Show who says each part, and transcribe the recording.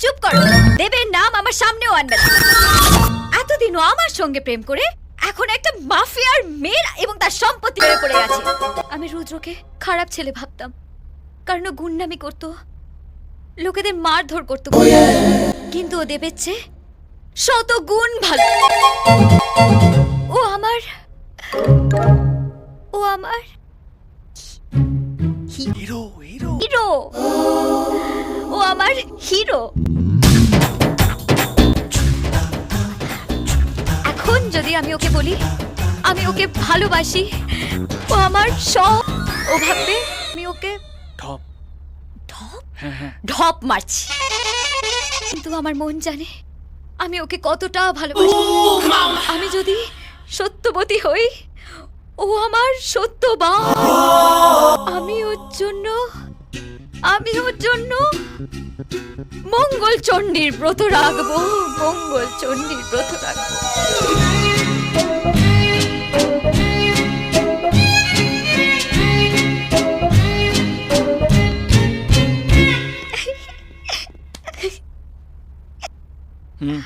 Speaker 1: চুপ করো। দেবের নাম আমার সামনেও আনবে না। এতদিনও আমার সঙ্গে প্রেম করে এখন একটা মাফিয়ার মেয়ের এবং তার সম্পত্তি হয়ে পড়ে আছে। আমি রুদ্রকে খারাপ ছেলে ভাবতাম, কারণ ও গুন্ডামি করতো, লোকেদের মারধর করতো, কিন্তু ও দেবের চেয়ে শত গুণ ভালো। ও আমার
Speaker 2: হিরো হিরো
Speaker 1: হিরো। ও আমার হিরো। এখন যদি আমি ওকে বলি আমি ওকে ভালোবাসি, ও আমার সব, ও ভাববে আমি ওকে
Speaker 2: ঠপ
Speaker 1: ঢপ
Speaker 2: হ্যাঁ
Speaker 1: ঢপ মারছি। কিন্তু আমার মন জানে আমি ওকে কতটা ভালোবাসি। আমি যদি সত্যবতী হই, ও আমার সত্যবান। আমি ওর জন্য মঙ্গল চণ্ডীর ব্রত রাখবো, মঙ্গল চণ্ডীর ব্রত রাখবো।
Speaker 2: হুম